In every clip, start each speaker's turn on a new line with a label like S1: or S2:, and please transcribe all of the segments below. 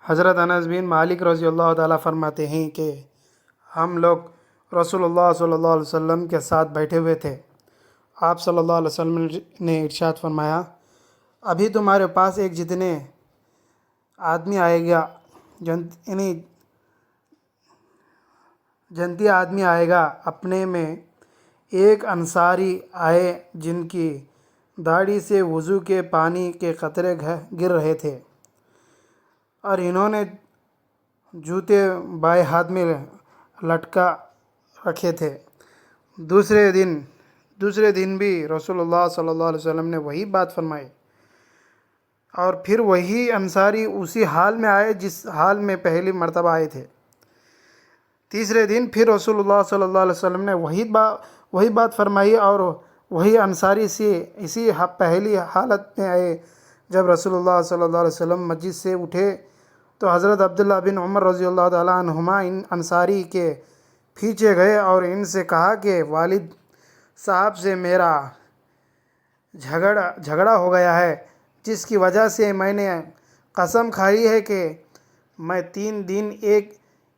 S1: حضرت انس بن مالک رضی اللہ تعالیٰ فرماتے ہیں کہ ہم لوگ رسول اللہ صلی اللہ علیہ وسلم کے ساتھ بیٹھے ہوئے تھے۔ آپ صلی اللہ علیہ وسلم نے ارشاد فرمایا، ابھی تمہارے پاس ایک جتنے آدمی آئے گا یعنی جنتی آدمی آئے گا، اپنے میں ایک انصاری آئے جن کی داڑھی سے وضو کے پانی کے قطرے گر رہے تھے، اور انہوں نے جوتے بائیں ہاتھ میں لٹکا رکھے تھے۔ دوسرے دن بھی رسول اللہ صلی اللہ علیہ وسلم نے وہی بات فرمائی، اور پھر وہی انصاری اسی حال میں آئے جس حال میں پہلی مرتبہ آئے تھے۔ تیسرے دن پھر رسول اللہ صلی اللہ علیہ وسلم نے وہی بات فرمائی، اور وہی انصاری اسی پہلی حالت میں آئے۔ جب رسول اللہ صلی اللہ علیہ وسلم مسجد سے اٹھے تو حضرت عبداللہ بن عمر رضی اللہ تعالیٰ عنہما ان انصاری کے پیچھے گئے اور ان سے کہا کہ والد صاحب سے میرا جھگڑا ہو گیا ہے، جس کی وجہ سے میں نے قسم کھائی ہے کہ میں 3 دن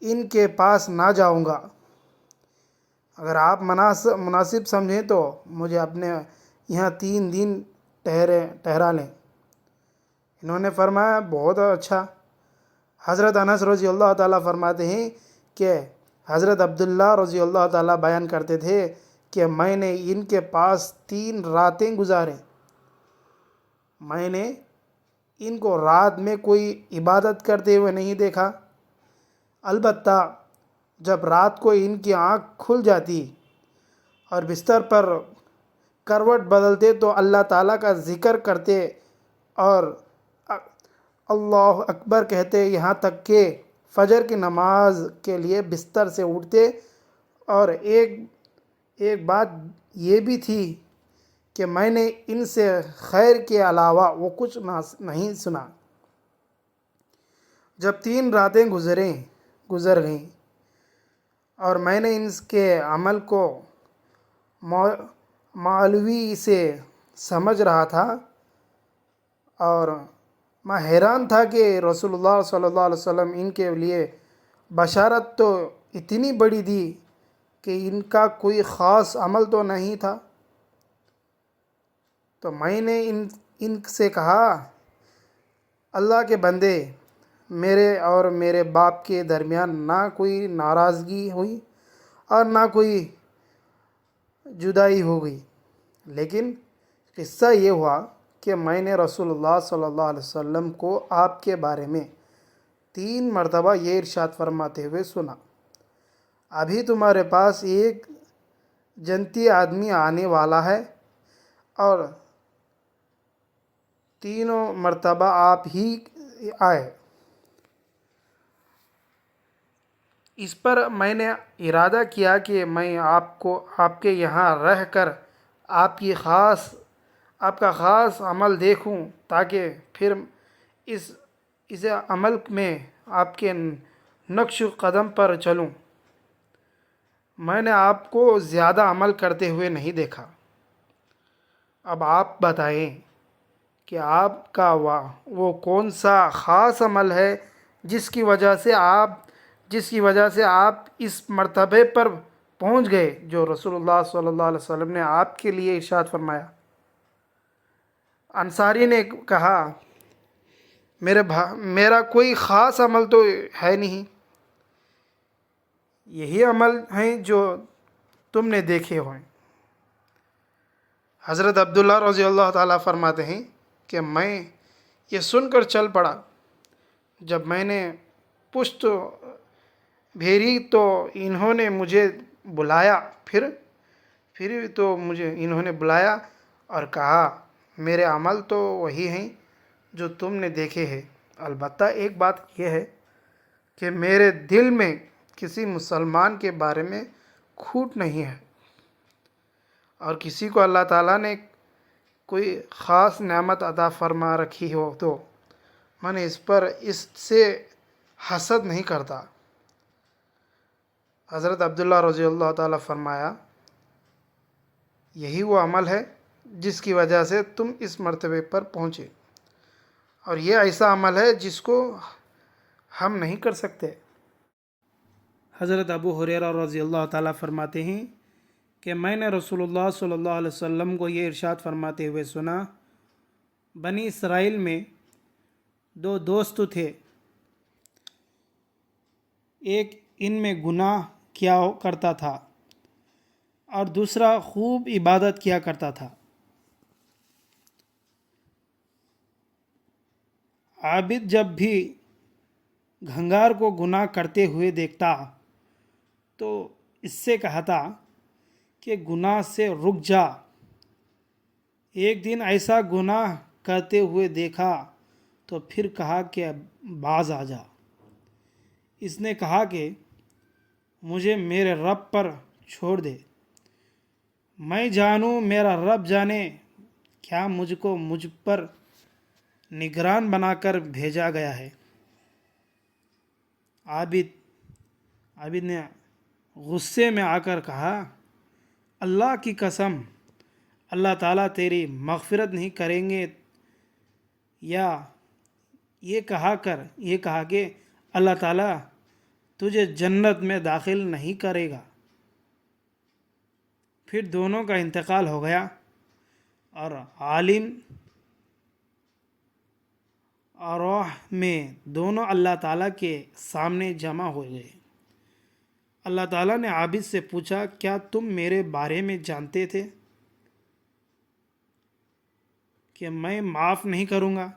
S1: ان کے پاس نہ جاؤں گا۔ اگر آپ مناسب سمجھیں تو مجھے اپنے یہاں 3 دن ٹھہرا لیں۔ انہوں نے فرمایا، بہت اچھا۔ حضرت انس رضی اللہ تعالیٰ فرماتے ہیں کہ حضرت عبداللہ رضی اللہ تعالیٰ بیان کرتے تھے کہ میں نے ان کے پاس 3 راتیں گزاریں۔ میں نے ان کو رات میں کوئی عبادت کرتے ہوئے نہیں دیکھا، البتہ جب رات کو ان کی آنکھ کھل جاتی اور بستر پر کروٹ بدلتے تو اللہ تعالیٰ کا ذکر کرتے اور اللہ اکبر کہتے، یہاں تک کہ فجر کی نماز کے لیے بستر سے اٹھتے۔ اور ایک بات یہ بھی تھی کہ میں نے ان سے خیر کے علاوہ وہ کچھ نہیں سنا۔ جب 3 راتیں گزر گئیں اور میں نے ان کے عمل کو مولوی سے سمجھ رہا تھا، اور میں حیران تھا کہ رسول اللہ صلی اللہ علیہ وسلم ان کے لیے بشارت تو اتنی بڑی دی کہ ان کا کوئی خاص عمل تو نہیں تھا، تو میں نے ان سے کہا، اللہ کے بندے، میرے اور میرے باپ کے درمیان نہ کوئی ناراضگی ہوئی اور نہ کوئی جدائی ہو گئی، لیکن قصہ یہ ہوا کہ میں نے رسول اللہ صلی اللہ علیہ وسلم کو آپ کے بارے میں 3 مرتبہ یہ ارشاد فرماتے ہوئے سنا، ابھی تمہارے پاس ایک جنتی آدمی آنے والا ہے، اور 3 مرتبہ آپ ہی آئے۔ اس پر میں نے ارادہ کیا کہ میں آپ کے یہاں رہ کر آپ کا خاص عمل دیکھوں، تاکہ پھر اس عمل میں آپ کے نقش قدم پر چلوں۔ میں نے آپ کو زیادہ عمل کرتے ہوئے نہیں دیکھا۔ اب آپ بتائیں کہ آپ کا وہ کون سا خاص عمل ہے جس کی وجہ سے آپ اس مرتبے پر پہنچ گئے جو رسول اللہ صلی اللہ علیہ وسلم نے آپ کے لیے ارشاد فرمایا۔ انصاری نے کہا، میرا کوئی خاص عمل تو ہے نہیں، یہی عمل ہیں جو تم نے دیکھے ہوئے۔ حضرت عبداللہ رضی اللہ تعالیٰ فرماتے ہیں کہ میں یہ سن کر چل پڑا۔ جب میں نے پشت پھیری تو انہوں نے مجھے بلایا، انہوں نے بلایا اور کہا، میرے عمل تو وہی ہیں جو تم نے دیکھے ہیں، البتہ ایک بات یہ ہے کہ میرے دل میں کسی مسلمان کے بارے میں کھوٹ نہیں ہے، اور کسی کو اللہ تعالیٰ نے کوئی خاص نعمت عطا فرما رکھی ہو تو میں اس سے حسد نہیں کرتا۔ حضرت عبداللہ رضی اللہ تعالیٰ فرمایا، یہی وہ عمل ہے جس کی وجہ سے تم اس مرتبے پر پہنچے، اور یہ ایسا عمل ہے جس کو ہم نہیں کر سکتے۔ حضرت ابو ہریرہ رضی اللہ تعالیٰ فرماتے ہیں کہ میں نے رسول اللہ صلی اللہ علیہ وسلم کو یہ ارشاد فرماتے ہوئے سنا، بنی اسرائیل میں دو دوست تھے، ایک ان میں گناہ کیا کرتا تھا اور دوسرا خوب عبادت کیا کرتا تھا۔ عابد جب بھی گھنگار کو گناہ کرتے ہوئے دیکھتا تو اس سے کہتا کہ گناہ سے رک جا۔ ایک دن ایسا گناہ کرتے ہوئے دیکھا تو پھر کہا کہ باز آ جا۔ اس نے کہا کہ مجھے میرے رب پر چھوڑ دے، میں جانوں میرا رب جانے، کیا مجھ کو مجھ پر نگران بنا کر بھیجا گیا ہے۔ عابد نے غصے میں آ کر کہا، اللہ کی قسم، اللہ تعالیٰ تیری مغفرت نہیں کریں گے، یا یہ کہا کہ اللہ تعالیٰ تجھے جنت میں داخل نہیں کرے گا۔ پھر دونوں کا انتقال ہو گیا اور عالم ارواح میں دونوں اللہ تعالیٰ کے سامنے جمع ہو گئے۔ اللہ تعالیٰ نے عابد سے پوچھا، کیا تم میرے بارے میں جانتے تھے کہ میں معاف نہیں کروں گا،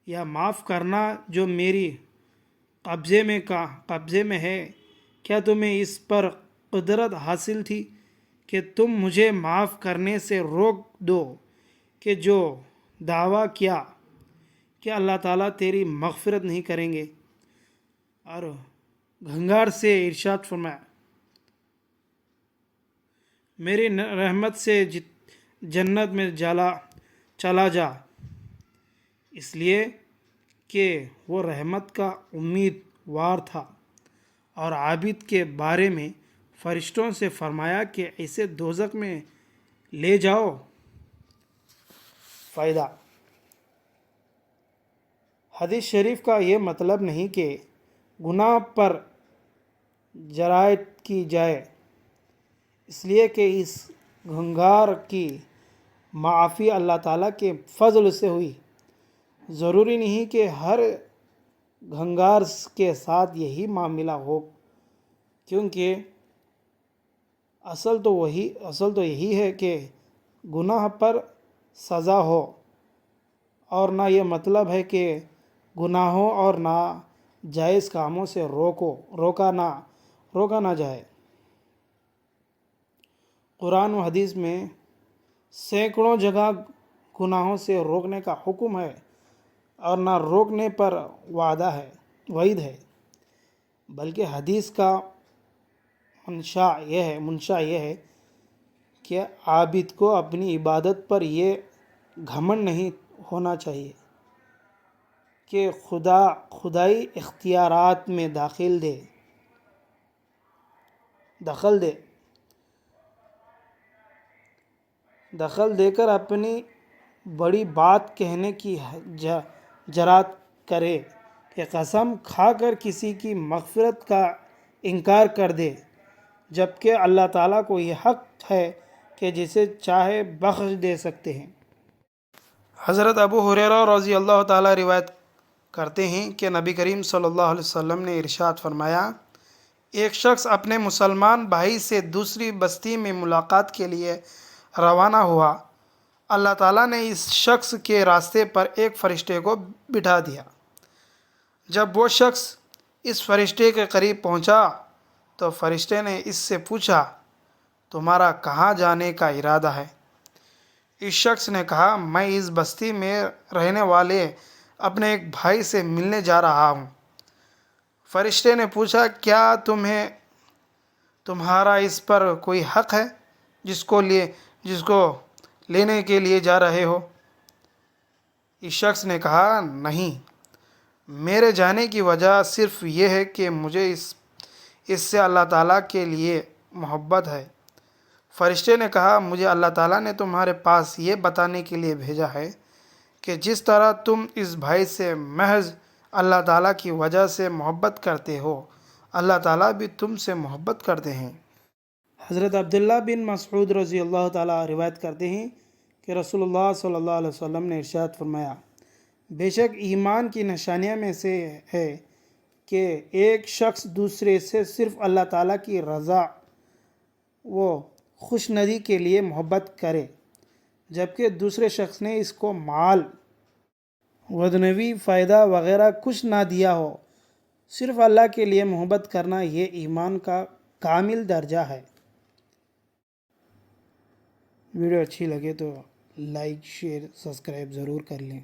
S1: یا معاف کرنا جو میری قبضے میں ہے؟ کیا تمہیں اس پر قدرت حاصل تھی کہ تم مجھے معاف کرنے سے روک دو کہ جو دعویٰ کیا کہ اللہ تعالیٰ تیری مغفرت نہیں کریں گے؟ اور گھنگار سے ارشاد فرمایا، میری رحمت سے جنت میں چلا جا، اس لیے کہ وہ رحمت کا امیدوار تھا۔ اور عابد کے بارے میں فرشتوں سے فرمایا کہ اسے دوزخ میں لے جاؤ۔ فائدہ: حدیث شریف کا یہ مطلب نہیں کہ گناہ پر جرأت کی جائے، اس لیے کہ اس گنہگار کی معافی اللہ تعالیٰ کے فضل سے ہوئی۔ ضروری نہیں کہ ہر گنہگار کے ساتھ یہی معاملہ ہو، کیونکہ اصل تو یہی ہے کہ گناہ پر سزا ہو، اور نہ یہ مطلب ہے کہ گناہوں اور ناجائز کاموں سے روکا نہ جائے۔ قرآن و حدیث میں سینکڑوں جگہ گناہوں سے روکنے کا حکم ہے اور نہ روکنے پر وعید ہے، بلکہ حدیث کا منشا یہ ہے کہ عابد کو اپنی عبادت پر یہ گھمنڈ نہیں ہونا چاہیے کہ خدائی اختیارات میں دخل دے کر اپنی بڑی بات کہنے کی جرات کرے، کہ قسم کھا کر کسی کی مغفرت کا انکار کر دے، جبکہ اللہ تعالیٰ کو یہ حق ہے کہ جسے چاہے بخش دے سکتے ہیں۔ حضرت ابو ہریرہ رضی اللہ تعالیٰ روایت کرتے ہیں کہ نبی کریم صلی اللہ علیہ وسلم نے ارشاد فرمایا، ایک شخص اپنے مسلمان بھائی سے دوسری بستی میں ملاقات کے لیے روانہ ہوا۔ اللہ تعالیٰ نے اس شخص کے راستے پر ایک فرشتے کو بٹھا دیا۔ جب وہ شخص اس فرشتے کے قریب پہنچا تو فرشتے نے اس سے پوچھا، تمہارا کہاں جانے کا ارادہ ہے؟ اس شخص نے کہا، میں اس بستی میں رہنے والے اپنے ایک بھائی سے ملنے جا رہا ہوں۔ فرشتے نے پوچھا، کیا تمہارا اس پر کوئی حق ہے جس کو لینے کے لیے جا رہے ہو؟ اس شخص نے کہا، نہیں، میرے جانے کی وجہ صرف یہ ہے کہ مجھے اس سے اللہ تعالیٰ کے لیے محبت ہے۔ فرشتے نے کہا، مجھے اللہ تعالیٰ نے تمہارے پاس یہ بتانے کے لیے بھیجا ہے کہ جس طرح تم اس بھائی سے محض اللہ تعالیٰ کی وجہ سے محبت کرتے ہو، اللہ تعالیٰ بھی تم سے محبت کرتے ہیں۔ حضرت عبداللہ بن مسعود رضی اللہ تعالیٰ روایت کرتے ہیں کہ رسول اللہ صلی اللہ علیہ وسلم نے ارشاد فرمایا، بے شک ایمان کی نشانیوں میں سے ہے کہ ایک شخص دوسرے سے صرف اللہ تعالیٰ کی رضا و خوشنودی کے لیے محبت کرے، جبکہ دوسرے شخص نے اس کو مال و دنیوی فائدہ وغیرہ کچھ نہ دیا ہو۔ صرف اللہ کے لیے محبت کرنا یہ ایمان کا کامل درجہ ہے۔ ویڈیو اچھی لگے تو لائک، شیئر، سبسکرائب ضرور کر لیں۔